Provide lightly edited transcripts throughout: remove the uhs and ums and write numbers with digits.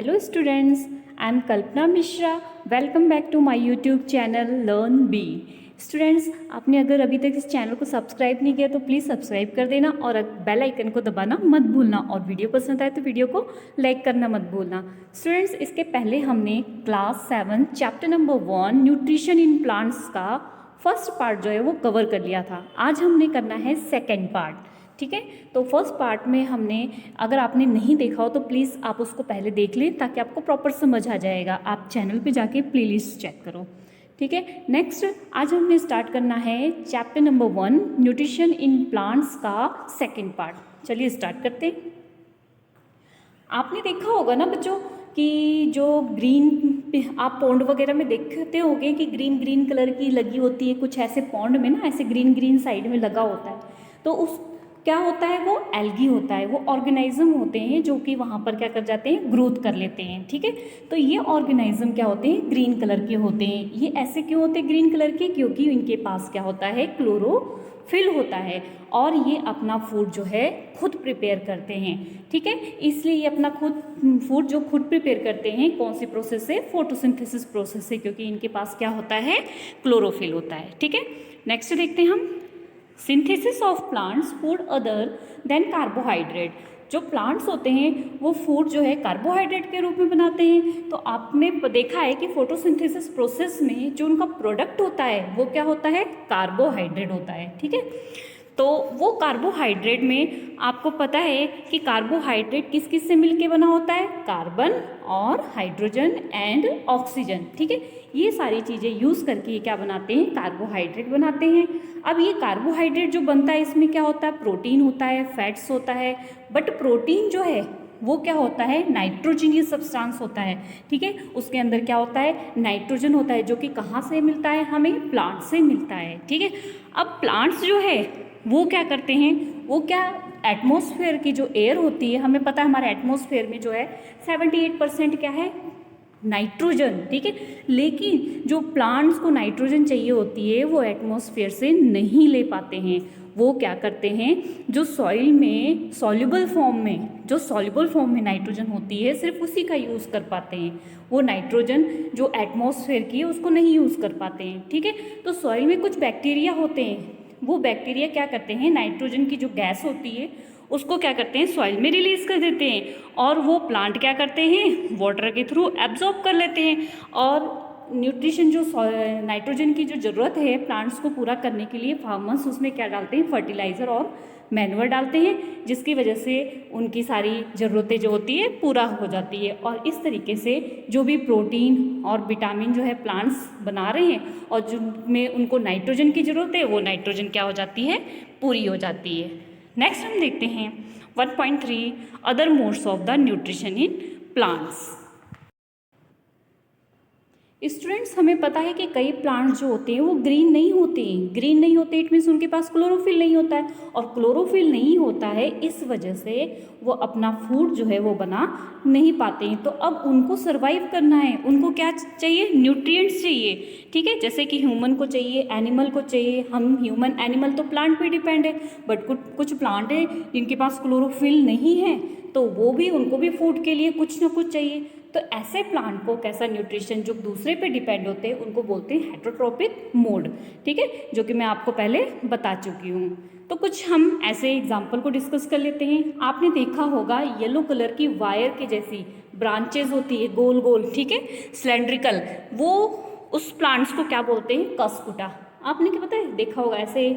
Hello students, I am Kalpana Mishra. Welcome back to my YouTube channel Learn Bee. Students, आपने अगर अभी तक इस चैनल को सब्सक्राइब नहीं किया तो प्लीज़ सब्सक्राइब कर देना और बेल आइकन को दबाना मत भूलना और वीडियो पसंद आए तो वीडियो को लाइक करना मत भूलना। स्टूडेंट्स, इसके पहले हमने class 7 chapter number 1 nutrition in plants का फर्स्ट पार्ट जो है वो कवर कर लिया था। आज हमने करना है सेकेंड पार्ट, ठीक है। तो फर्स्ट पार्ट में हमने, अगर आपने नहीं देखा हो तो प्लीज़ आप उसको पहले देख लें ताकि आपको प्रॉपर समझ आ जाएगा। आप चैनल पे जाके प्लेलिस्ट चेक करो, ठीक है। नेक्स्ट आज हमने स्टार्ट करना है chapter number 1 nutrition in plants का सेकेंड पार्ट। चलिए स्टार्ट करते हैं। आपने देखा होगा ना बच्चों कि जो ग्रीन, आप पॉन्ड वगैरह में देखते होंगे कि ग्रीन ग्रीन कलर की लगी होती है, कुछ ऐसे पॉन्ड में ना ऐसे ग्रीन ग्रीन साइड में लगा होता है। तो उस क्या होता है, वो एल्गी होता है, वो ऑर्गेनाइज्म होते हैं जो कि वहाँ पर क्या कर जाते हैं, ग्रोथ कर लेते हैं, ठीक है। तो ये ऑर्गेनाइज्म क्या होते हैं, ग्रीन कलर के होते हैं। ये ऐसे क्यों होते हैं ग्रीन कलर के, क्योंकि इनके पास क्या होता है, क्लोरोफिल होता है और ये अपना फूड जो है खुद प्रिपेयर करते हैं, ठीक है। इसलिए ये अपना खुद फूड जो खुद प्रिपेयर करते हैं कौन सी प्रोसेस से, फोटोसिंथेसिस प्रोसेस से, क्योंकि इनके पास क्या होता है, क्लोरोफिल होता है, ठीक है। नेक्स्ट देखते हैं हम, synthesis of plants food other than carbohydrate. जो प्लांट्स होते हैं वो फूड जो है कार्बोहाइड्रेट के रूप में बनाते हैं। तो आपने देखा है कि फोटोसिंथेसिस प्रोसेस में जो उनका प्रोडक्ट होता है वो क्या होता है, कार्बोहाइड्रेट होता है, ठीक है। तो वो कार्बोहाइड्रेट में आपको पता है कि कार्बोहाइड्रेट किस किस से मिलके बना होता है, कार्बन और हाइड्रोजन एंड ऑक्सीजन, ठीक है। ये सारी चीज़ें यूज़ करके ये क्या बनाते हैं, कार्बोहाइड्रेट बनाते हैं। अब ये कार्बोहाइड्रेट जो बनता है इसमें क्या होता है, प्रोटीन होता है, फैट्स होता है। बट प्रोटीन जो है वो क्या होता है, नाइट्रोजनियस सब्सटेंस होता है, ठीक है। उसके अंदर क्या होता है, नाइट्रोजन होता है, जो कि कहाँ से मिलता है, हमें प्लांट से मिलता है, ठीक है। अब प्लांट्स जो है वो क्या करते हैं, वो क्या एटमॉस्फेयर की जो एयर होती है, हमें पता है हमारे एटमॉस्फेयर में जो है 78% क्या है, नाइट्रोजन, ठीक है। लेकिन जो प्लांट्स को नाइट्रोजन चाहिए होती है वो एटमॉस्फेयर से नहीं ले पाते हैं। वो क्या करते हैं, जो सॉइल में सॉल्युबल फॉर्म में, जो सॉल्युबल फॉर्म में नाइट्रोजन होती है सिर्फ उसी का यूज़ कर पाते हैं। वो नाइट्रोजन जो एटमॉस्फेयर की है उसको नहीं यूज़ कर पाते हैं, ठीक है। तो सॉइल में कुछ बैक्टीरिया होते हैं, वो बैक्टीरिया क्या करते हैं, नाइट्रोजन की जो गैस होती है उसको क्या करते हैं, सॉइल में रिलीज कर देते हैं और वो प्लांट क्या करते हैं, वाटर के थ्रू एब्जॉर्ब कर लेते हैं। और न्यूट्रिशन जो नाइट्रोजन की जो ज़रूरत है प्लांट्स को पूरा करने के लिए फार्मर्स उसमें क्या डालते हैं, फर्टिलाइज़र और मैन्योर डालते हैं, जिसकी वजह से उनकी सारी ज़रूरतें जो होती है पूरा हो जाती है। और इस तरीके से जो भी प्रोटीन और विटामिन जो है प्लांट्स बना रहे हैं और जिनमें उनको नाइट्रोजन की ज़रूरत है वो नाइट्रोजन क्या हो जाती है, पूरी हो जाती है। नेक्स्ट हम देखते हैं 1.3 other modes of the nutrition in plants. Students, हमें पता है कि कई प्लांट्स जो होते हैं वो ग्रीन नहीं होते हैं। ग्रीन नहीं होते इट मीन्स उनके पास क्लोरोफिल नहीं होता है, और क्लोरोफिल नहीं होता है इस वजह से वो अपना फूड जो है वो बना नहीं पाते हैं। तो अब उनको सर्वाइव करना है, उनको क्या चाहिए, न्यूट्रिएंट्स चाहिए, ठीक है। जैसे कि ह्यूमन को चाहिए, एनिमल को चाहिए। हम ह्यूमन एनिमल तो प्लांट पे डिपेंड है, बट कुछ प्लांट है जिनके पास क्लोरोफिल नहीं है तो वो भी, उनको भी फूड के लिए कुछ ना कुछ चाहिए। तो ऐसे प्लांट को कैसा न्यूट्रिशन जो दूसरे पे डिपेंड होते हैं उनको बोलते हैं हेटेरोट्रोपिक मोड, ठीक है, जो कि मैं आपको पहले बता चुकी हूँ। तो कुछ हम ऐसे एग्जाम्पल को डिस्कस कर लेते हैं। आपने देखा होगा येलो कलर की वायर के जैसी ब्रांचेज होती है, गोल गोल, ठीक है, सिलेंड्रिकल, वो उस प्लांट्स को क्या बोलते हैं, कस्कुटा। आपने क्या पता है, देखा होगा ऐसे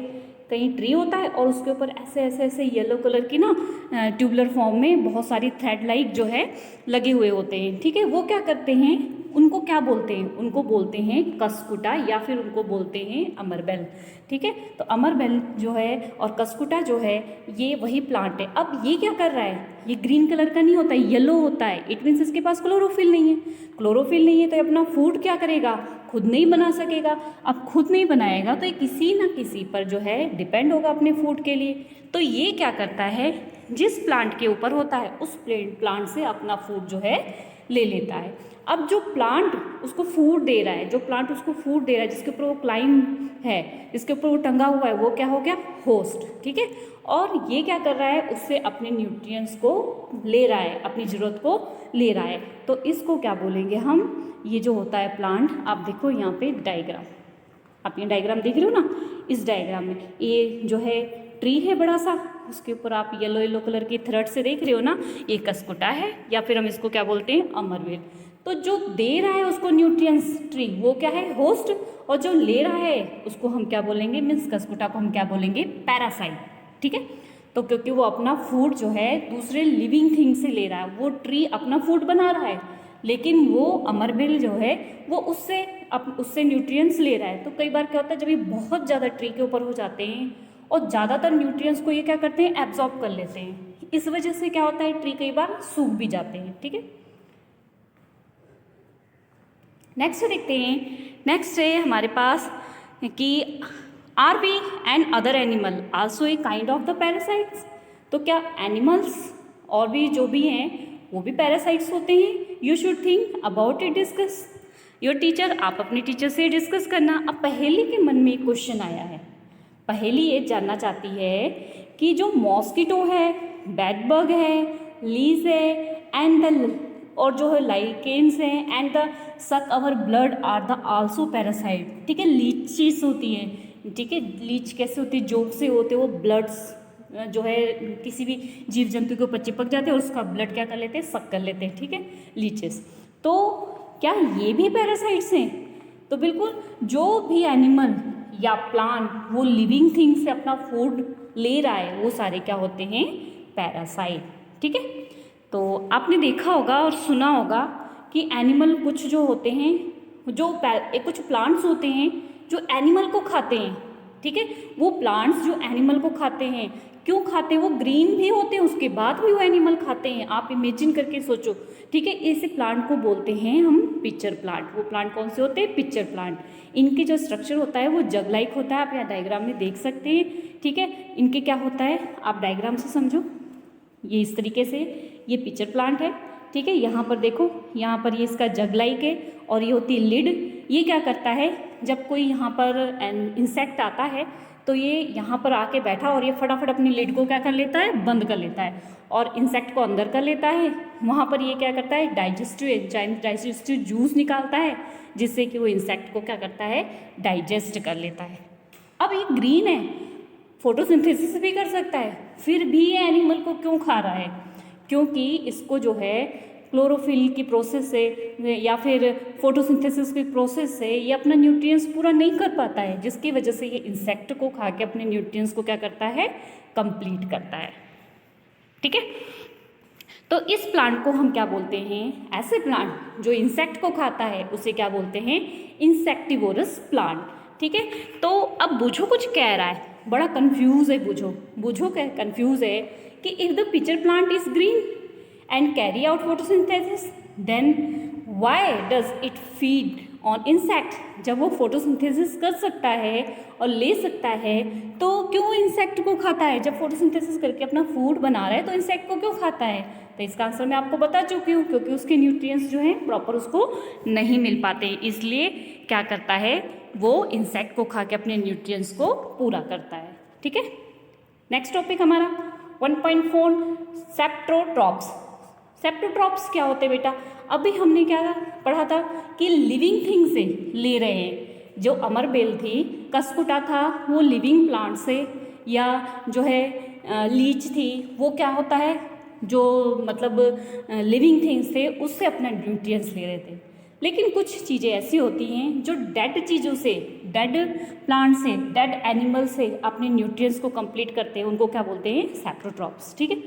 कहीं ट्री होता है और उसके ऊपर ऐसे ऐसे ऐसे येलो कलर की ना ट्यूबुलर फॉर्म में बहुत सारी थ्रेड लाइक जो है लगे हुए होते हैं, ठीक है। वो क्या करते हैं, उनको क्या बोलते हैं, उनको बोलते हैं कस्कुटा या फिर उनको बोलते हैं अमरबेल, ठीक है। तो अमरबेल जो है और कस्कुटा जो है ये वही प्लांट है। अब ये क्या कर रहा है, ये ग्रीन कलर का नहीं होता है, येलो होता है, इट मीन्स इसके पास क्लोरोफिल नहीं है। क्लोरोफिल नहीं है तो अपना फूड क्या करेगा, खुद नहीं बना सकेगा। अब खुद नहीं बनाएगा तो ये किसी ना किसी पर जो है डिपेंड होगा अपने फूड के लिए। तो ये क्या करता है, जिस प्लांट के ऊपर होता है उस प्लांट से अपना फूड जो है ले लेता है। अब जो प्लांट उसको फूड दे रहा है, जो प्लांट उसको फूड दे रहा है, जिसके ऊपर वो क्लाइम है, जिसके ऊपर वो टंगा हुआ है, वो क्या हो गया, होस्ट। ठीक है, और ये क्या कर रहा है, उससे अपने न्यूट्रिएंट्स को ले रहा है, अपनी ज़रूरत को ले रहा है। तो इसको क्या बोलेंगे हम, ये जो होता है प्लांट, आप देखो यहाँ पे डायग्राम, आप ये डायग्राम देख रहे हो ना, इस डायग्राम में ये जो है ट्री है बड़ा सा, उसके ऊपर आप येलो येलो कलर के थ्रेड से देख रहे हो ना, ये कसकुटा है, या फिर हम इसको क्या बोलते हैं, अमरवेल। तो जो दे रहा है उसको न्यूट्रिएंट्स ट्री, वो क्या है, होस्ट, और जो ले रहा है उसको हम क्या बोलेंगे, मीन्स कसकुटा को हम क्या बोलेंगे, पैरासाइट। ठीक है, तो क्योंकि वो अपना फूड जो है दूसरे लिविंग थिंग से ले रहा है, वो ट्री अपना फूड बना रहा है, लेकिन वो अमरबेल जो है वो उससे न्यूट्रिएंट्स ले रहा है। तो कई बार क्या होता है, जब ये बहुत ज़्यादा ट्री के ऊपर हो जाते हैं और ज़्यादातर न्यूट्रिएंट्स को ये क्या करते हैं, एब्जॉर्ब कर लेते हैं, इस वजह से क्या होता है, ट्री कई बार सूख भी जाते हैं। ठीक है, नेक्स्ट देखते हैं। नेक्स्ट है हमारे पास कि are we and other animal also a kind of the parasites. तो क्या एनिमल्स और भी जो भी हैं वो भी पैरासाइट्स होते हैं? You should think about it, discuss your teacher. आप अपने टीचर से डिस्कस करना। अब पहेली के मन में एक क्वेश्चन आया है, पहेली ये जानना चाहती है कि जो मॉस्किटो है, बेडबग है, लीज है एंड द, और जो है लाइकेन्स हैं and the suck our blood are the also parasite. ठीक है, लीचीज होती है। ठीक है, लीच कैसे होती है, जोक से होते हैं, वो ब्लड्स जो है किसी भी जीव जंतु के ऊपर चिपक जाते हैं और उसका ब्लड क्या कर लेते हैं, सक कर लेते हैं। ठीक है, लीचेस। तो क्या ये भी पैरासाइट्स हैं? तो बिल्कुल, जो भी एनिमल या प्लांट वो लिविंग थिंग से अपना फूड ले रहा है, वो सारे क्या होते हैं, पैरासाइट। ठीक है, तो आपने देखा होगा और सुना होगा कि एनिमल कुछ जो होते हैं, जो कुछ प्लांट्स होते हैं जो एनिमल को खाते हैं। ठीक है, वो प्लांट्स जो एनिमल को खाते हैं, क्यों खाते हैं, वो ग्रीन भी होते हैं, उसके बाद भी वो एनिमल खाते हैं। आप इमेजिन करके सोचो। ठीक है, इस प्लांट को बोलते हैं हम पिक्चर प्लांट। वो प्लांट कौन से होते हैं, पिक्चर प्लांट। इनके जो स्ट्रक्चर होता है वो जग लाइक होता है, आप यहाँ डायग्राम में देख सकते हैं। ठीक है, इनके क्या होता है, आप डायग्राम से समझो, ये इस तरीके से ये पिक्चर प्लांट है। ठीक है, यहाँ पर देखो, यहाँ पर ये इसका जग लाइक है और ये होती है लिड। ये क्या करता है, जब कोई यहाँ पर इंसेक्ट आता है तो ये यहाँ पर आके बैठा और ये फटाफट अपनी लिड को क्या कर लेता है, बंद कर लेता है और इंसेक्ट को अंदर कर लेता है। वहाँ पर ये क्या करता है, डाइजेस्टिव जूस निकालता है, जिससे कि वो इंसेक्ट को क्या करता है, डाइजेस्ट कर लेता है। अब ये ग्रीन है, फोटोसिंथेसिस भी कर सकता है, फिर भी ये एनिमल को क्यों खा रहा है, क्योंकि इसको जो है क्लोरोफिल की प्रोसेस से या फिर फोटोसिंथेसिस की प्रोसेस से ये अपना न्यूट्रिएंट्स पूरा नहीं कर पाता है, जिसकी वजह से ये इंसेक्ट को खा के अपने न्यूट्रिएंट्स को क्या करता है, कंप्लीट करता है। ठीक है, तो इस प्लांट को हम क्या बोलते हैं, ऐसे प्लांट जो इंसेक्ट को खाता है उसे क्या बोलते हैं, इंसेक्टिवोरस प्लांट। ठीक है, तो अब बुझो कुछ कह रहा है, बड़ा कंफ्यूज है बुझो क्या कंफ्यूज है कि if the pitcher plant is green and carry out photosynthesis, then why does it feed on insect? जब वो फोटोसिंथेसिस कर सकता है और ले सकता है तो क्यों इंसेक्ट को खाता है? जब फोटोसिंथेसिस करके अपना फूड बना रहा है तो इंसेक्ट को क्यों खाता है? तो इसका आंसर मैं आपको बता चुकी हूँ, क्योंकि उसके न्यूट्रिएंट्स जो हैं प्रॉपर उसको नहीं मिल पाते, इसलिए क्या करता है, वो इंसेक्ट को खा के अपने न्यूट्रिएंट्स को पूरा करता है। ठीक है, नेक्स्ट टॉपिक हमारा 1.4 सेप्ट्रोट्रॉप्स। सेप्ट्रोट्रॉप्स क्या होते हैं बेटा? अभी हमने क्या पढ़ा था कि लिविंग थिंग से ले रहे हैं। जो अमरबेल थी, कसकुटा था, वो लिविंग प्लांट से, या जो है लीच थी, वो क्या होता है, जो मतलब लिविंग थिंग्स थे उससे अपना न्यूट्रिएंट्स ले रहे थे। लेकिन कुछ चीज़ें ऐसी होती हैं जो डेड चीज़ों से, डेड प्लांट से, डेड एनिमल से अपने न्यूट्रिएंट्स को कंप्लीट करते हैं, उनको क्या बोलते हैं, सेप्ट्रोट्रॉप्स। ठीक है,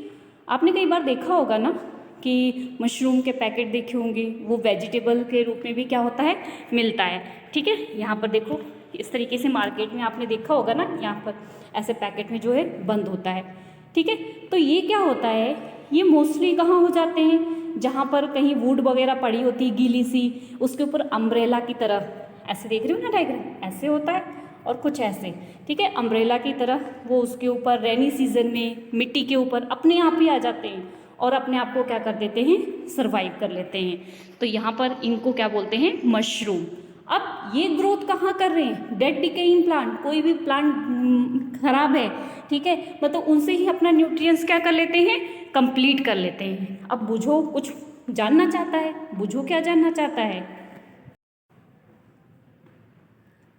आपने कई बार देखा होगा ना कि मशरूम के पैकेट देखे होंगे, वो वेजिटेबल के रूप में भी क्या होता है, मिलता है। ठीक है, यहाँ पर देखो, इस तरीके से मार्केट में आपने देखा होगा ना, यहाँ पर ऐसे पैकेट में जो है बंद होता है। ठीक है, तो ये क्या होता है, ये मोस्टली कहाँ हो जाते हैं, जहाँ पर कहीं वुड वगैरह पड़ी होती है गीली सी, उसके ऊपर अम्ब्रेला की तरह, ऐसे देख रहे हो ना डायग्राम, ऐसे होता है और कुछ ऐसे। ठीक है, अम्ब्रेला की तरह वो उसके ऊपर रेनी सीजन में मिट्टी के ऊपर अपने आप ही आ जाते हैं और अपने आप को क्या कर देते हैं, सर्वाइव कर लेते हैं। तो यहाँ पर इनको क्या बोलते हैं, मशरूम। अब ये ग्रोथ कहाँ कर रहे हैं, डेड डिकेइंग प्लांट, कोई भी प्लांट खराब है, ठीक है, मतलब उनसे ही अपना न्यूट्रिएंट्स क्या कर लेते हैं, कंप्लीट कर लेते हैं। अब बुझो कुछ जानना चाहता है, बुझो क्या जानना चाहता है,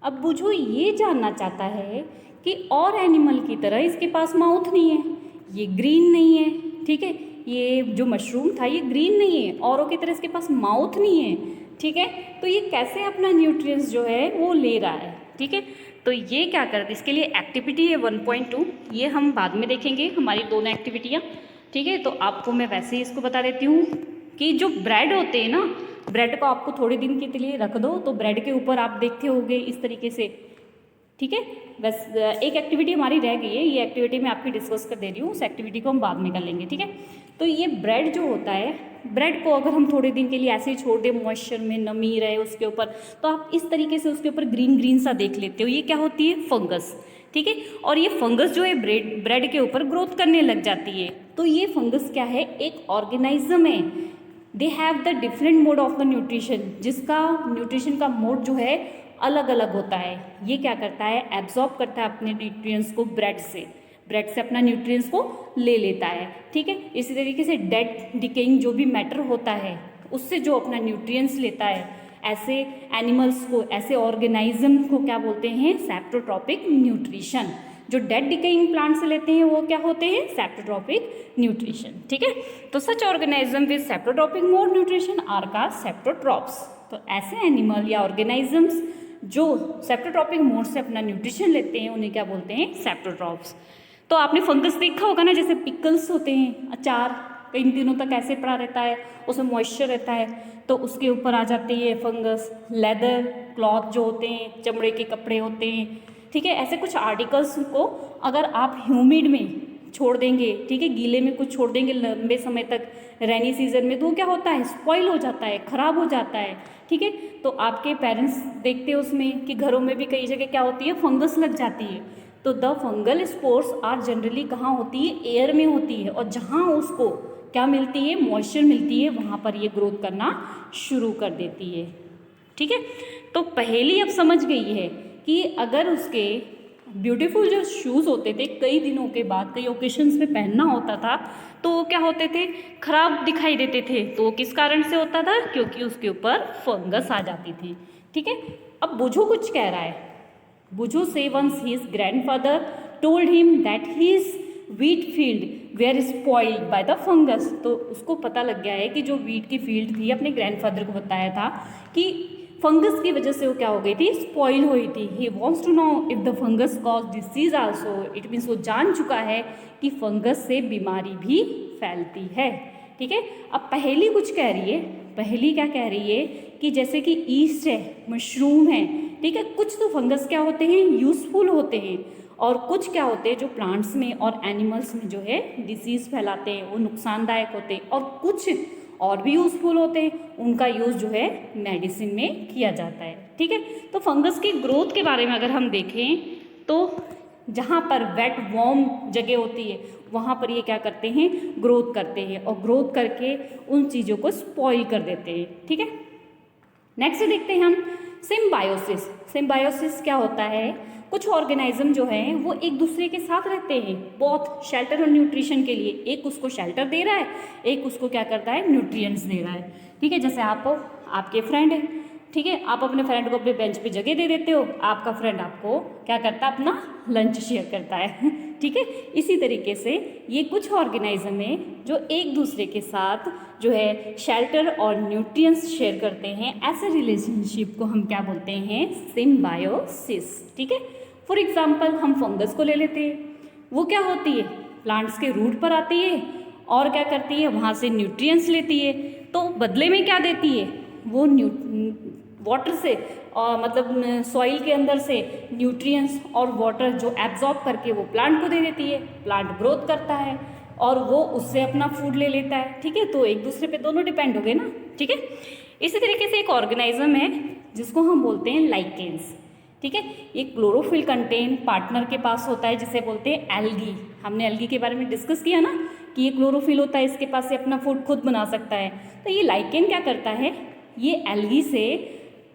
अब बुझो ये जानना चाहता है कि और एनिमल की तरह इसके पास माउथ नहीं है, ये ग्रीन नहीं है, ठीक है, ये जो मशरूम था ये ग्रीन नहीं है, औरों की तरह इसके पास माउथ नहीं है, ठीक है, तो ये कैसे अपना न्यूट्रिएंट्स जो है वो ले रहा है, ठीक है। तो ये क्या करते हैं, इसके लिए एक्टिविटी है 1.2, ये हम बाद में देखेंगे हमारी दोनों एक्टिविटियाँ, ठीक है। तो आपको मैं वैसे ही इसको बता देती हूँ कि जो ब्रेड होते हैं ना, ब्रेड को आपको थोड़े दिन के लिए रख दो तो ब्रेड के ऊपर आप देखते होंगे इस तरीके से, ठीक है। बस एक एक्टिविटी हमारी रह गई है, ये एक्टिविटी मैं आपकी डिस्कस कर दे रही हूँ, उस एक्टिविटी को हम बाद में कर लेंगे, ठीक है। तो ये ब्रेड जो होता है, ब्रेड को अगर हम थोड़े दिन के लिए ऐसे ही छोड़ दें, मॉइस्चर में नमी रहे उसके ऊपर, तो आप इस तरीके से उसके ऊपर ग्रीन ग्रीन सा देख लेते हो, ये क्या होती है, फंगस, ठीक है। और ये फंगस जो है ब्रेड के ऊपर ग्रोथ करने लग जाती है। तो ये फंगस क्या है, एक ऑर्गेनाइज्म है, they have the different mode of the nutrition, जिसका न्यूट्रिशन का मोड जो है अलग अलग होता है। ये क्या करता है, एब्जॉर्ब करता है अपने न्यूट्रिएंट्स को ब्रेड से अपना न्यूट्रिएंट्स को ले लेता है, ठीक है। इसी तरीके से डेड डिकेइंग जो भी मैटर होता है उससे जो अपना न्यूट्रिएंट्स लेता है, ऐसे एनिमल्स को, ऐसे ऑर्गेनाइज्म को क्या बोलते हैं, सेप्टोट्रॉपिक न्यूट्रिशन। जो डेड डिकेइंग प्लांट से लेते हैं वो क्या होते हैं, सेप्टोट्रॉपिक न्यूट्रिशन, ठीक है। तो such organism with saprotrophic mode nutrition are called saprotrophs. तो ऐसे एनिमल या ऑर्गेनाइजम्स जो सेप्टोट्रॉपिक मोड से अपना न्यूट्रिशन लेते हैं उन्हें क्या बोलते हैं, सेप्टोट्रॉप्स। तो आपने फंगस देखा होगा ना, जैसे पिकल्स होते हैं, अचार कई दिनों तक ऐसे पड़ा रहता है, उसमें मॉइस्चर रहता है, तो उसके ऊपर आ जाती है फंगस। लेदर क्लॉथ जो होते हैं, चमड़े के कपड़े होते हैं, ठीक है, ऐसे कुछ आर्टिकल्स को अगर आप ह्यूमिड में छोड़ देंगे, ठीक है, गीले में कुछ छोड़ देंगे लंबे समय तक, रेनी सीजन में, तो वो क्या होता है, स्पॉइल हो जाता है, खराब हो जाता है, ठीक है। तो आपके पेरेंट्स देखते हैं उसमें कि घरों में भी कई जगह क्या होती है, फंगस लग जाती है। तो the fungal spores are generally कहाँ होती है, एयर में होती है, और जहाँ उसको क्या मिलती है, मॉइस्चर मिलती है, वहाँ पर ये ग्रोथ करना शुरू कर देती है, ठीक है। तो पहेली अब समझ गई है कि अगर उसके ब्यूटीफुल जो शूज़ होते थे कई दिनों के बाद, कई ओकेशंस में पहनना होता था, तो वो क्या होते थे, खराब दिखाई देते थे। तो किस कारण से होता था, क्योंकि उसके ऊपर फंगस आ जाती थी, ठीक है। अब बुझो कुछ कह रहा है, बुझो से once his grandfather told him that his wheat field were spoiled by the fungus. तो उसको पता लग गया है कि जो वीट की फील्ड थी, अपने ग्रैंडफादर को बताया था कि फंगस की वजह से वो क्या हो गई थी, स्पॉइल हुई थी। He wants to know if the fungus cause disease also, it means वो जान चुका है कि फंगस से बीमारी भी फैलती है, ठीक है। अब पहेली कुछ कह रही है, पहेली क्या कह रही है कि जैसे कि ईस्ट है, मशरूम है, ठीक है, कुछ तो फंगस क्या होते हैं, यूजफुल होते हैं, और कुछ क्या होते हैं जो प्लांट्स में और एनिमल्स में जो है डिसीज़ फैलाते हैं, वो नुकसानदायक होते हैं, और कुछ और भी यूज़फुल होते हैं, उनका यूज़ जो है मेडिसिन में किया जाता है, ठीक है। तो फंगस की ग्रोथ के बारे में अगर हम देखें तो जहाँ पर वेट वार्म जगह होती है वहाँ पर ये क्या करते हैं, ग्रोथ करते हैं, और ग्रोथ करके उन चीज़ों को स्पॉइल कर देते हैं, ठीक है। नेक्स्ट देखते हैं हम सिम्बायोसिस। सिम्बायोसिस क्या होता है, कुछ ऑर्गेनाइज्म जो हैं वो एक दूसरे के साथ रहते हैं, बहुत शेल्टर और न्यूट्रिशन के लिए, एक उसको शेल्टर दे रहा है, एक उसको क्या करता है, न्यूट्रिएंट्स दे रहा है, ठीक है। जैसे आपके फ्रेंड है, ठीक है, आप अपने फ्रेंड को अपने बेंच पे जगह दे देते हो, आपका फ्रेंड आपको क्या करता है, अपना लंच शेयर करता है, ठीक है। इसी तरीके से ये कुछ ऑर्गेनाइज्म है जो एक दूसरे के साथ जो है शेल्टर और न्यूट्रिएंट्स शेयर करते हैं, ऐसे रिलेशनशिप को हम क्या बोलते हैं, सिम्बायोसिस, ठीक है। फॉर एग्जाम्पल हम फंगस को ले लेते हैं, वो क्या होती है, प्लांट्स के रूट पर आती है और क्या करती है, वहाँ से न्यूट्रिएंट्स लेती है, तो बदले में क्या देती है, वो वाटर से मतलब सॉइल के अंदर से न्यूट्रिएंट्स और वाटर जो एब्जॉर्ब करके वो प्लांट को दे देती है, प्लांट ग्रोथ करता है और वो उससे अपना फूड ले लेता है, ठीक है। तो एक दूसरे पे दोनों डिपेंड हो गए ना, ठीक है। इसी तरीके से एक ऑर्गेनाइज्म है जिसको हम बोलते हैं लाइकेंस, ठीक है। ये क्लोरोफिल कंटेन पार्टनर के पास होता है जिसे बोलते हैं एल्गी। हमने एल्गी के बारे में डिस्कस किया ना कि ये क्लोरोफिल होता है, इसके पास से अपना फूड खुद बना सकता है। तो ये लाइकेन क्या करता है, ये एल्गी से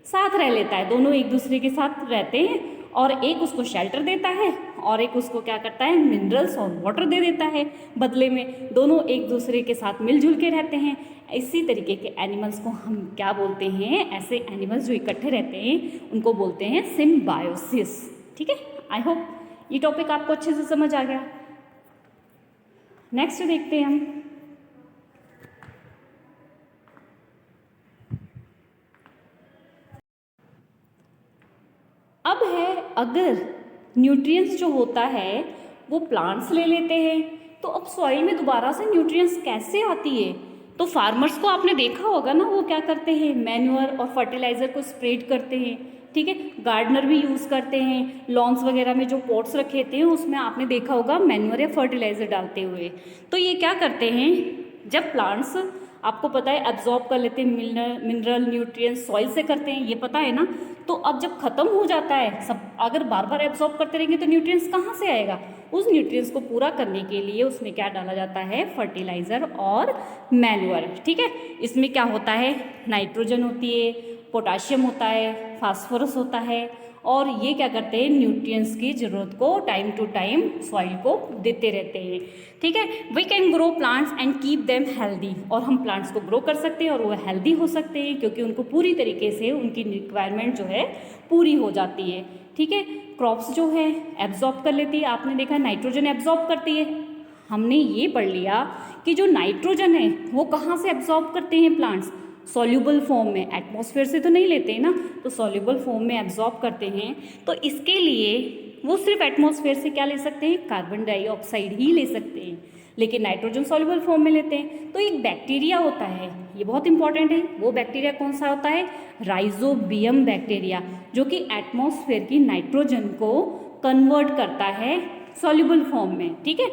साथ रह लेता है, दोनों एक दूसरे के साथ रहते हैं और एक उसको शेल्टर देता है और एक उसको क्या करता है, मिनरल्स और वाटर दे देता है बदले में। दोनों एक दूसरे के साथ मिलजुल के रहते हैं। इसी तरीके के एनिमल्स को हम क्या बोलते हैं, ऐसे एनिमल्स जो इकट्ठे रहते हैं उनको बोलते हैं सिम्बायोसिस। ठीक है, आई होप ये टॉपिक आपको अच्छे से समझ आ गया। नेक्स्ट देखते हैं हम। अब है, अगर न्यूट्रिएंट्स जो होता है वो प्लांट्स ले लेते हैं तो अब सॉइल में दोबारा से न्यूट्रिएंट्स कैसे आती है। तो फार्मर्स को आपने देखा होगा ना, वो क्या करते हैं, मैन्योर और फर्टिलाइज़र को स्प्रेड करते हैं। ठीक है, गार्डनर भी यूज़ करते हैं, लॉन्स वगैरह में जो पॉट्स रखे थे उसमें आपने देखा होगा मैन्योर या फर्टिलाइज़र डालते हुए। तो ये क्या करते हैं, जब प्लांट्स आपको पता है एब्जॉर्ब कर लेते हैं मिनरल न्यूट्रिएंट्स सॉइल से करते हैं, ये पता है ना। तो अब जब खत्म हो जाता है सब, अगर बार बार एब्जॉर्ब करते रहेंगे तो न्यूट्रिएंट्स कहाँ से आएगा। उस न्यूट्रिएंट्स को पूरा करने के लिए उसमें क्या डाला जाता है, फर्टिलाइज़र और मैन्योर। ठीक है, इसमें क्या होता है, नाइट्रोजन होती है, पोटाशियम होता है, फास्फोरस होता है और ये क्या करते हैं, न्यूट्रिएंट्स की ज़रूरत को टाइम टू टाइम सॉइल को देते रहते हैं। ठीक है, we can grow plants and keep them healthy, और हम प्लांट्स को ग्रो कर सकते हैं और वो हेल्दी हो सकते हैं क्योंकि उनको पूरी तरीके से उनकी रिक्वायरमेंट जो है पूरी हो जाती है। ठीक है, क्रॉप्स जो है एब्जॉर्ब कर लेती है, आपने देखा नाइट्रोजन एब्जॉर्ब करती है। हमने ये पढ़ लिया कि जो नाइट्रोजन है वो कहाँ से एब्जॉर्ब करते हैं प्लांट्स, सॉल्यूबल फॉर्म में, एटमॉस्फेयर से तो नहीं लेते हैं ना, तो सॉल्यूबल फॉर्म में एब्जॉर्ब करते हैं। तो इसके लिए वो सिर्फ एटमॉस्फेयर से क्या ले सकते हैं, कार्बन डाइऑक्साइड ही ले सकते हैं, लेकिन नाइट्रोजन सॉल्यूबल फॉर्म में लेते हैं। तो एक बैक्टीरिया होता है, ये बहुत इंपॉर्टेंट है, वो बैक्टीरिया कौन सा होता है, राइजोबियम बैक्टीरिया, जो कि एटमॉस्फेयर की नाइट्रोजन को कन्वर्ट करता है सॉल्यूबल फॉर्म में। ठीक है,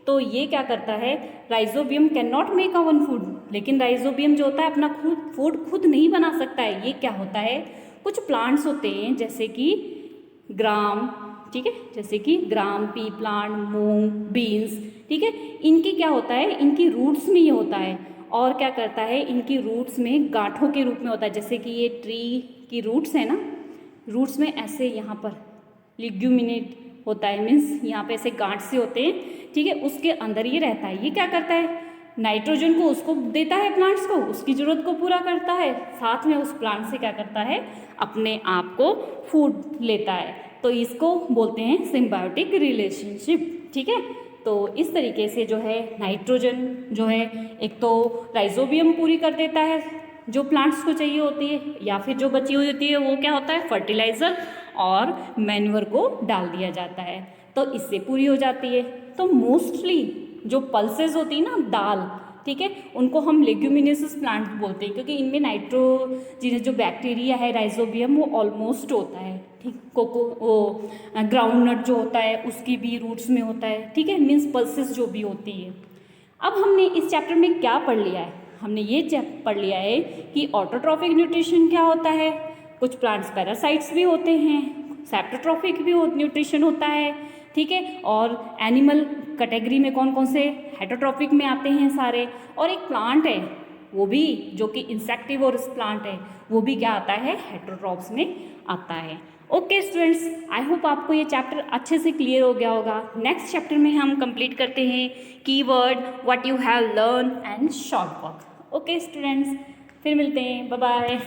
तो ये क्या करता है, rhizobium can not make our food, लेकिन राइजोबियम जो होता है अपना फूड खुद नहीं बना सकता है। ये क्या होता है, कुछ प्लांट्स होते हैं जैसे कि ग्राम, ठीक है, जैसे कि ग्राम, पी प्लांट, मूंग, बीन्स, ठीक है, इनकी क्या होता है, इनकी रूट्स में ये होता है। और क्या करता है, इनकी रूट्स में गांठों के रूप में होता है, जैसे कि ये ट्री की रूट्स है ना, रूट्स में ऐसे यहाँ पर लिग्यूमिनेट होता है, मीन्स यहाँ पे ऐसे गांठ से होते हैं। ठीक है, उसके अंदर ये रहता है। ये क्या करता है, नाइट्रोजन को उसको देता है, प्लांट्स को, उसकी ज़रूरत को पूरा करता है, साथ में उस प्लांट से क्या करता है, अपने आप को फूड लेता है। तो इसको बोलते हैं सिम्बायोटिक रिलेशनशिप। ठीक है, तो इस तरीके से जो है नाइट्रोजन जो है एक तो राइजोबियम पूरी कर देता है जो प्लांट्स को चाहिए होती है, या फिर जो बची हुई होती है वो क्या होता है, फर्टिलाइज़र और मैन्योर को डाल दिया जाता है, तो इससे पूरी हो जाती है। तो मोस्टली जो पल्सेस होती है ना, दाल, ठीक है, उनको हम लेग्यूमिनेसिस प्लांट बोलते हैं क्योंकि इनमें नाइट्रोजन जो बैक्टीरिया है राइजोबियम वो ऑलमोस्ट होता है। ठीक, कोको वो ग्राउंडनट जो होता है उसकी भी रूट्स में होता है। ठीक है, मीन्स पल्सेस जो भी होती है। अब हमने इस चैप्टर में क्या पढ़ लिया है, हमने ये पढ़ लिया है कि ऑटोट्रॉफिक न्यूट्रिशन क्या होता है, कुछ प्लांट्स पैरासाइट्स भी होते हैं, सेप्टोट्रॉफिक भी न्यूट्रिशन होता है। ठीक है, और एनिमल कैटेगरी में कौन कौन से हेटरोट्रॉफिक में आते हैं सारे, और एक प्लांट है वो भी जो कि इंसेक्टिवोरस प्लांट है वो भी क्या आता है, हेटरोट्रॉप्स में आता है। ओके स्टूडेंट्स, आई होप आपको ये चैप्टर अच्छे से क्लियर हो गया होगा। नेक्स्ट चैप्टर में हम कंप्लीट करते हैं keyword, what you have learn and short work. Okay students, फिर मिलते हैं, बाय बाय।